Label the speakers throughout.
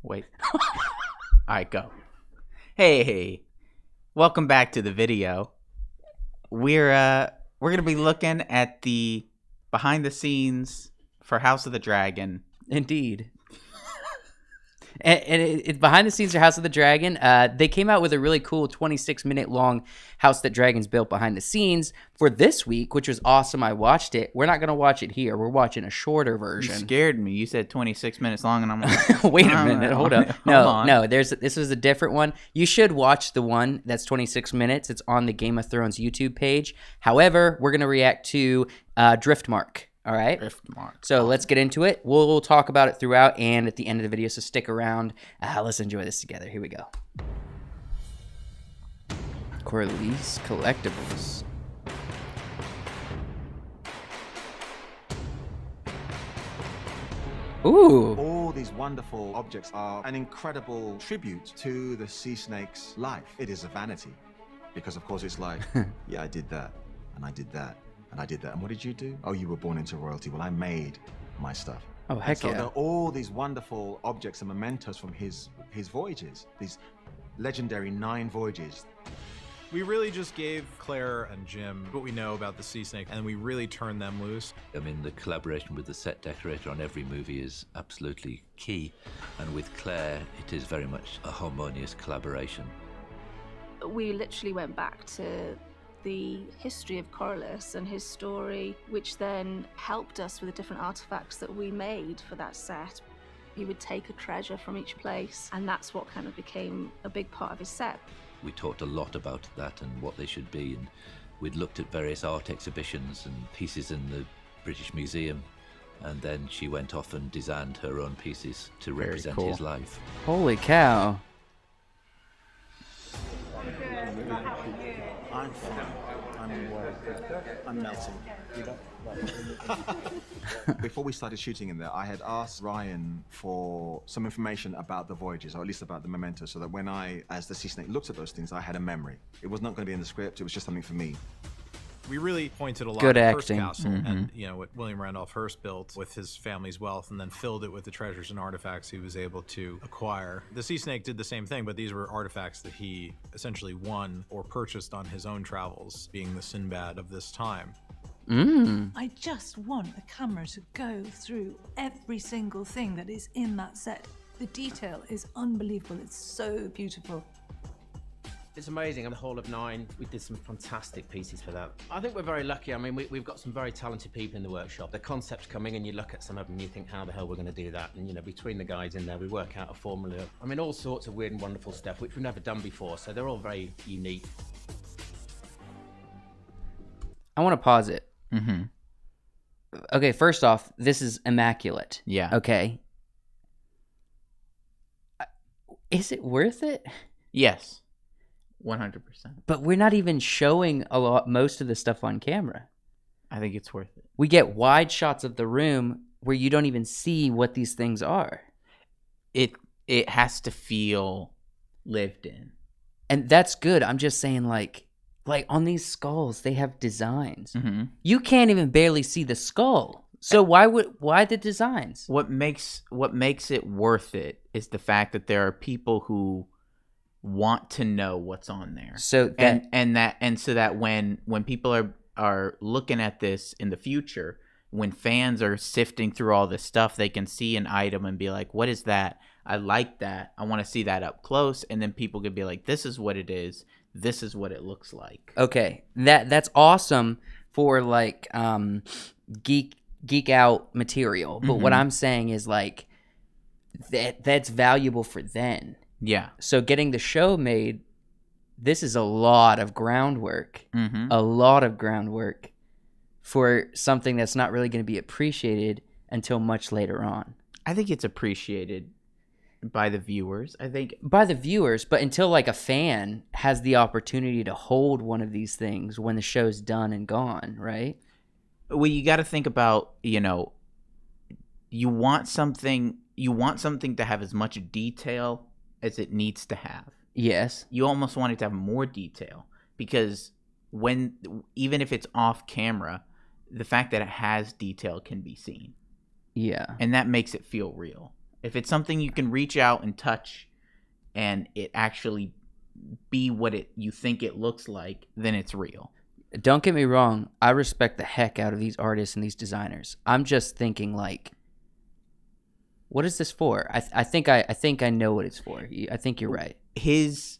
Speaker 1: Wait. All right, go. Hey, welcome back to the video. We're gonna be looking at the behind the scenes for House of the Dragon.
Speaker 2: Indeed. And it's behind the scenes for House of the Dragon. They came out with a really cool 26-minute long House That Dragons Built behind the scenes for this week, which was awesome. I watched it. We're not going to watch it here. We're watching a shorter version.
Speaker 1: You scared me. You said 26 minutes long, and I'm like,
Speaker 2: wait a minute. Hold up.
Speaker 1: on.
Speaker 2: No. This was a different one. You should watch the one that's 26 minutes. It's on the Game of Thrones YouTube page. However, we're going to react to Driftmark. All right.
Speaker 1: Driftmark.
Speaker 2: So let's get into it. We'll talk about it throughout and at the end of the video. So stick around. Let's enjoy this together. Here we go. Corliss Collectibles. Ooh.
Speaker 3: All these wonderful objects are an incredible tribute to the sea snake's life. It is a vanity because, of course, it's like, yeah, I did that and I did that. And I did that. And what did you do? Oh, you were born into royalty. Well, I made my stuff.
Speaker 2: Oh, heck
Speaker 3: so
Speaker 2: yeah.
Speaker 3: there are all these wonderful objects and mementos from his voyages, these legendary 9 voyages.
Speaker 4: We really just gave Claire and Jim what we know about the sea snake, and we really turned them loose.
Speaker 5: I mean, the collaboration with the set decorator on every movie is absolutely key. And with Claire, it is very much a harmonious collaboration.
Speaker 6: We literally went back to the history of Corliss and his story, which then helped us with the different artifacts that we made for that set. He would take a treasure from each place, and that's what kind of became a big part of his set.
Speaker 5: We talked a lot about that and what they should be, and we'd looked at various art exhibitions and pieces in the British Museum, and then she went off and designed her own pieces to represent
Speaker 1: cool.
Speaker 5: his life.
Speaker 2: Holy cow.
Speaker 3: I'm fine. I'm melting. Before we started shooting in there, I had asked Ryan for some information about the voyages, or at least about the mementos, so that when I, as the sea snake, looked at those things, I had a memory. It was not going to be in the script. It was just something for me.
Speaker 4: We really pointed a lot
Speaker 2: Good
Speaker 4: at Hearst
Speaker 2: acting.
Speaker 4: Castle and what William Randolph Hearst built with his family's wealth, and then filled it with the treasures and artifacts he was able to acquire. The sea snake did the same thing, but these were artifacts that he essentially won or purchased on his own travels, being the Sinbad of this time.
Speaker 7: I just want the camera to go through every single thing that is in that set. The detail is unbelievable. It's so beautiful.
Speaker 8: It's amazing. On the Hall of 9, we did some fantastic pieces for that. I think we're very lucky. I mean, we've got some very talented people in the workshop. The concepts coming and you look at some of them and you think, how the hell we're going to do that? And, you know, between the guys in there, we work out a formula. I mean, all sorts of weird and wonderful stuff, which we've never done before. So they're all very unique.
Speaker 2: I want to pause it. Okay, first off, this is immaculate.
Speaker 1: Yeah.
Speaker 2: Okay. Is it worth it?
Speaker 1: Yes. 100%.
Speaker 2: But we're not even showing most of the stuff on camera.
Speaker 1: I think it's worth it.
Speaker 2: We get wide shots of the room where you don't even see what these things are.
Speaker 1: It has to feel lived in.
Speaker 2: And that's good. I'm just saying, like on these skulls, they have designs. You can't even barely see the skull. So why the designs?
Speaker 1: What makes it worth it is the fact that there are people who want to know what's on there.
Speaker 2: So that,
Speaker 1: so that when people are looking at this in the future, when fans are sifting through all this stuff, they can see an item and be like, what is that? I like that. I want to see that up close. And then people could be like, this is what it is. This is what it looks like.
Speaker 2: Okay. That's awesome for like geek out material. But what I'm saying is like that's valuable for then.
Speaker 1: Yeah.
Speaker 2: So getting the show made, this is a lot of groundwork. A lot of groundwork for something that's not really going to be appreciated until much later on.
Speaker 1: I think it's appreciated by the viewers. I think
Speaker 2: by the viewers, but until like a fan has the opportunity to hold one of these things when the show's done and gone, right?
Speaker 1: Well, you got to think about, you want something to have as much detail as it needs to have.
Speaker 2: Yes.
Speaker 1: You almost want it to have more detail because even if it's off camera, the fact that it has detail can be seen.
Speaker 2: Yeah.
Speaker 1: And that makes it feel real. If it's something you can reach out and touch and it actually be what you think it looks like, then it's real.
Speaker 2: Don't get me wrong. I respect the heck out of these artists and these designers. I'm just thinking, like, what is this for? I think I know what it's for. I think you're right.
Speaker 1: His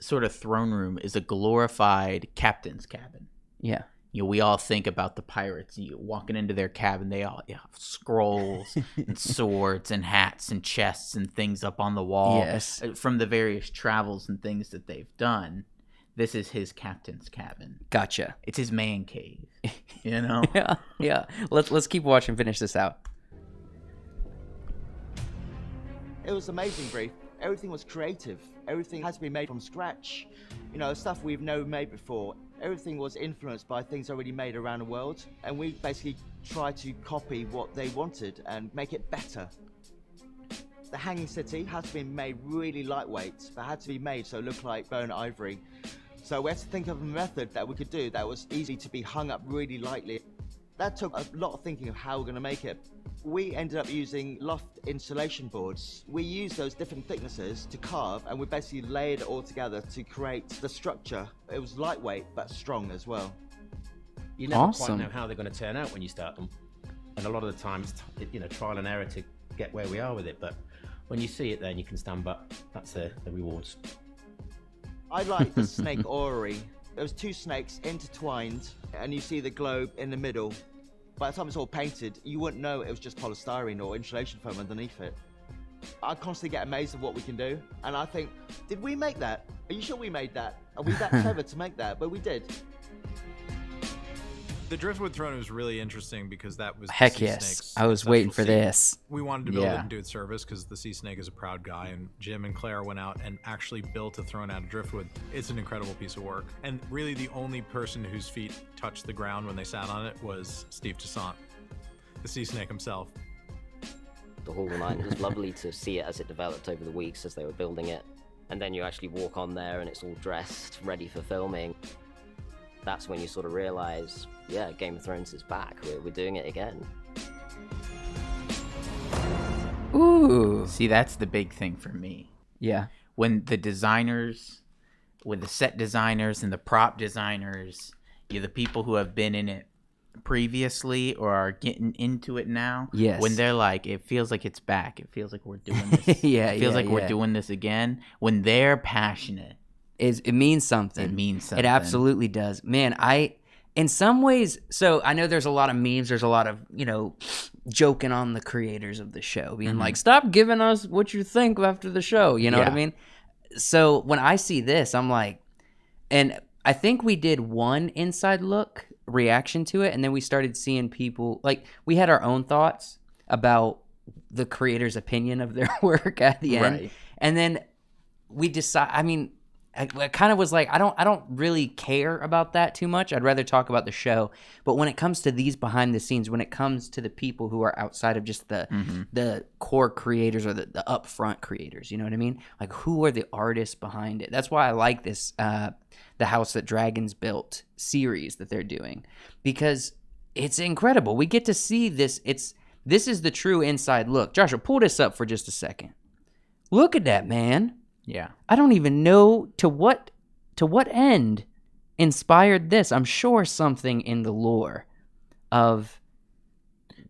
Speaker 1: sort of throne room is a glorified captain's cabin.
Speaker 2: Yeah.
Speaker 1: We all think about the pirates. Walking into their cabin, they all have scrolls and swords and hats and chests and things up on the wall.
Speaker 2: Yes.
Speaker 1: From the various travels and things that they've done. This is his captain's cabin.
Speaker 2: Gotcha.
Speaker 1: It's his man cave.
Speaker 2: Yeah. Let's keep watching. Finish this out.
Speaker 9: It was amazing, Brief. Everything was creative. Everything has been made from scratch. Stuff we've never made before. Everything was influenced by things already made around the world, and we basically tried to copy what they wanted and make it better. The Hanging City has been made really lightweight, but had to be made so it looked like bone ivory. So we had to think of a method that we could do that was easy to be hung up really lightly. That took a lot of thinking of how we're going to make it. We ended up using loft insulation boards. We used those different thicknesses to carve, and we basically layered it all together to create the structure. It was lightweight, but strong as well.
Speaker 8: You never
Speaker 2: Awesome.
Speaker 8: quite know how they're going to turn out when you start them. And a lot of the time it's trial and error to get where we are with it. But when you see it there and you can stand back, that's the rewards.
Speaker 9: I like the snake orrery. There was two snakes intertwined, and you see the globe in the middle. By the time it's all painted, you wouldn't know it was just polystyrene or insulation foam underneath it. I constantly get amazed at what we can do, and I think, did we make that? Are you sure we made that? Are we that clever to make that? But we did.
Speaker 4: The Driftwood Throne was really interesting because that was
Speaker 2: Heck
Speaker 4: the Sea
Speaker 2: yes.
Speaker 4: Snake's
Speaker 2: I was
Speaker 4: ancestral
Speaker 2: waiting for
Speaker 4: seat.
Speaker 2: this.
Speaker 4: We wanted to build
Speaker 2: Yeah.
Speaker 4: it and do it service because the Sea Snake is a proud guy, and Jim and Claire went out and actually built a throne out of driftwood. It's an incredible piece of work. And really the only person whose feet touched the ground when they sat on it was Steve Toussaint, the Sea Snake himself.
Speaker 10: The Hall of Nine, it was lovely to see it as it developed over the weeks as they were building it. And then you actually walk on there and it's all dressed, ready for filming. That's when you sort of realize, yeah, Game of Thrones is back. We're doing it again.
Speaker 2: Ooh.
Speaker 1: See, that's the big thing for me.
Speaker 2: Yeah.
Speaker 1: When the designers, with the set designers and the prop designers, the people who have been in it previously or are getting into it now.
Speaker 2: Yes.
Speaker 1: When they're like, it feels like it's back. It feels like we're doing this.
Speaker 2: Yeah,
Speaker 1: It feels
Speaker 2: yeah,
Speaker 1: like we're
Speaker 2: yeah.
Speaker 1: doing this again. When they're passionate,
Speaker 2: It means something.
Speaker 1: it means something.
Speaker 2: It absolutely does. Man, in some ways, so I know there's a lot of memes, there's a lot of, joking on the creators of the show, being like, stop giving us what you think after the show, you know what I
Speaker 1: Yeah.
Speaker 2: mean? So when I see this, I'm like, and I think we did one inside look reaction to it, and then we started seeing people, like, we had our own thoughts about the creator's opinion of their work at the end.
Speaker 1: Right.
Speaker 2: And then we decide, I kind of was like, I don't really care about that too much. I'd rather talk about the show. But when it comes to these behind the scenes, when it comes to the people who are outside of just the core creators or the upfront creators, you know what I mean? Like, who are the artists behind it? That's why I like this The House That Dragons Built series that they're doing, because it's incredible. We get to see this. This is the true inside look. Joshua, pull this up for just a second. Look at that, man.
Speaker 1: Yeah.
Speaker 2: I don't even know to what end inspired this. I'm sure something in the lore of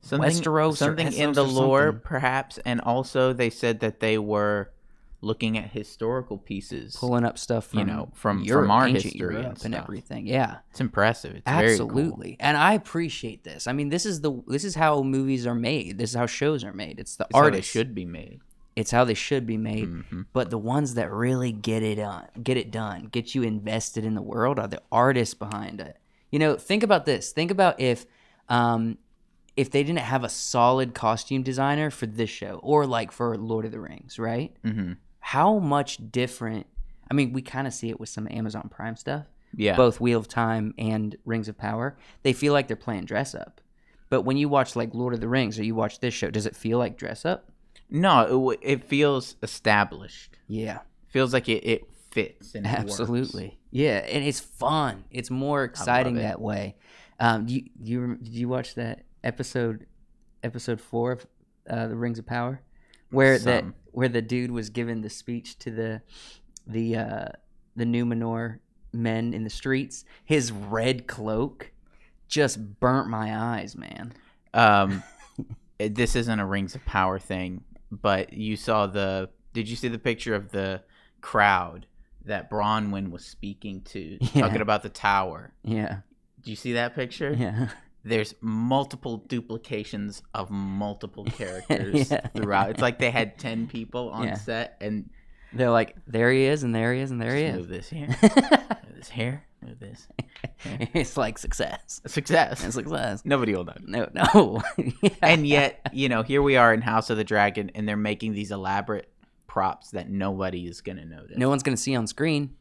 Speaker 2: Westeros or
Speaker 1: something in
Speaker 2: Essos
Speaker 1: the
Speaker 2: or
Speaker 1: lore,
Speaker 2: something.
Speaker 1: perhaps. And also, they said that they were looking at historical pieces,
Speaker 2: Pulling up stuff from
Speaker 1: from
Speaker 2: Europe,
Speaker 1: our
Speaker 2: ancient
Speaker 1: history
Speaker 2: Europe
Speaker 1: and
Speaker 2: and
Speaker 1: stuff.
Speaker 2: everything. Yeah,
Speaker 1: It's impressive. It's very cool.
Speaker 2: absolutely. And I appreciate this. I mean, this is how movies are made. This is how shows are made. It's the
Speaker 1: It's how they
Speaker 2: artists.
Speaker 1: should be made.
Speaker 2: It's how they should be made.
Speaker 1: Mhm.
Speaker 2: But the ones that really get it done, get you invested in the world, are the artists behind it. Think about this. Think about if they didn't have a solid costume designer for this show, or like for Lord of the Rings, right?
Speaker 1: Mm-hmm.
Speaker 2: How much different? I mean, we kind of see it with some Amazon Prime stuff.
Speaker 1: Yeah.
Speaker 2: Both Wheel of Time and Rings of Power. They feel like they're playing dress up. But when you watch like Lord of the Rings or you watch this show, does it feel like dress up?
Speaker 1: No, it feels established.
Speaker 2: Yeah.
Speaker 1: Feels like it fits and it
Speaker 2: Absolutely.
Speaker 1: works.
Speaker 2: Yeah, and it's fun. It's more exciting
Speaker 1: it.
Speaker 2: that way. Did you watch that episode 4 of The Rings of Power? where
Speaker 1: Some.
Speaker 2: where the dude was giving the speech to the Numenor men in the streets. His red cloak just burnt my eyes, man.
Speaker 1: This isn't a Rings of Power thing, but did you see the picture of the crowd that Bronwyn was speaking to, talking about the tower?
Speaker 2: Yeah.
Speaker 1: Do you see that picture?
Speaker 2: Yeah.
Speaker 1: There's multiple duplications of multiple characters throughout. It's like they had 10 people on set, and
Speaker 2: they're like, there he is, and there he is, and there he is.
Speaker 1: Move this here, move this here, move this.
Speaker 2: It's like success.
Speaker 1: Success.
Speaker 2: It's success.
Speaker 1: Nobody will know.
Speaker 2: No.
Speaker 1: And yet, here we are in House of the Dragon, and they're making these elaborate props that nobody is going to notice.
Speaker 2: No one's going to see on screen.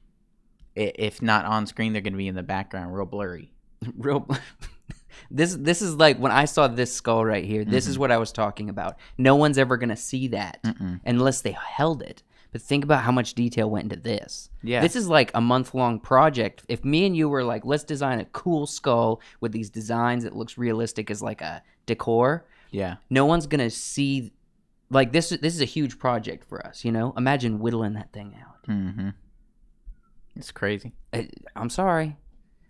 Speaker 1: If not on screen, they're going to be in the background, real blurry.
Speaker 2: This is like when I saw this skull right here. This is what I was talking about. No one's ever going to see that unless they held it. But think about how much detail went into this.
Speaker 1: Yeah.
Speaker 2: This is like a month-long project. If me and you were like, let's design a cool skull with these designs that looks realistic as like a decor.
Speaker 1: Yeah.
Speaker 2: No one's going to see. Like, this is a huge project for us, Imagine whittling that thing out.
Speaker 1: Mm-hmm. It's crazy.
Speaker 2: I'm sorry.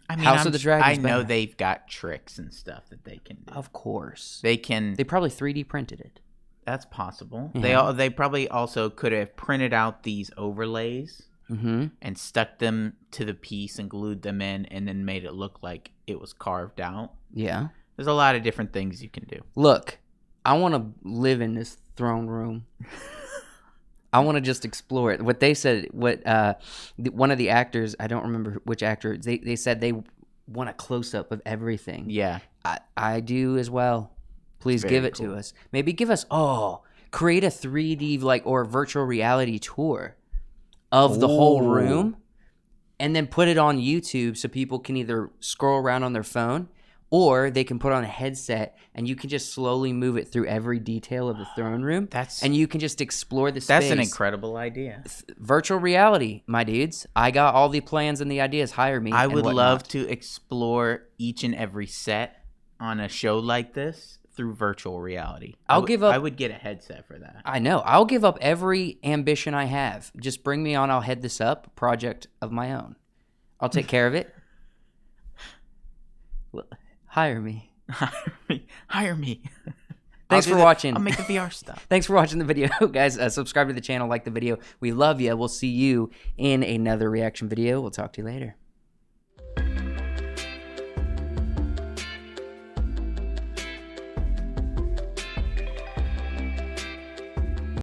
Speaker 1: I mean,
Speaker 2: House of the Dragon.
Speaker 1: I know they've got tricks and stuff that they can do.
Speaker 2: Of course.
Speaker 1: They can.
Speaker 2: They probably 3D printed it.
Speaker 1: That's possible.
Speaker 2: Yeah.
Speaker 1: They probably also could have printed out these overlays and stuck them to the piece and glued them in and then made it look like it was carved out.
Speaker 2: Yeah.
Speaker 1: There's a lot of different things you can do.
Speaker 2: Look, I want to live in this throne room. I want to just explore it. What they said, one of the actors, I don't remember which actor, they said they want a close-up of everything.
Speaker 1: Yeah.
Speaker 2: I do as well. Please give it to us. Maybe give us, create a 3D or virtual reality tour of the whole room and then put it on YouTube so people can either scroll around on their phone or they can put on a headset and you can just slowly move it through every detail of the throne room. And you can just explore the space.
Speaker 1: That's an incredible idea.
Speaker 2: Virtual reality, my dudes. I got all the plans and the ideas. Hire me.
Speaker 1: I would love to explore each and every set on a show like this through virtual reality. I would get a headset for that.
Speaker 2: I know. I'll give up every ambition I have. Just bring me on. I'll head this up. Project of my own. I'll take care of it. Hire me.
Speaker 1: Hire me.
Speaker 2: Thanks for watching.
Speaker 1: I'll make the VR stuff.
Speaker 2: Thanks for watching the video, guys. Subscribe to the channel, like the video. We love you. We'll see you in another reaction video. We'll talk to you later.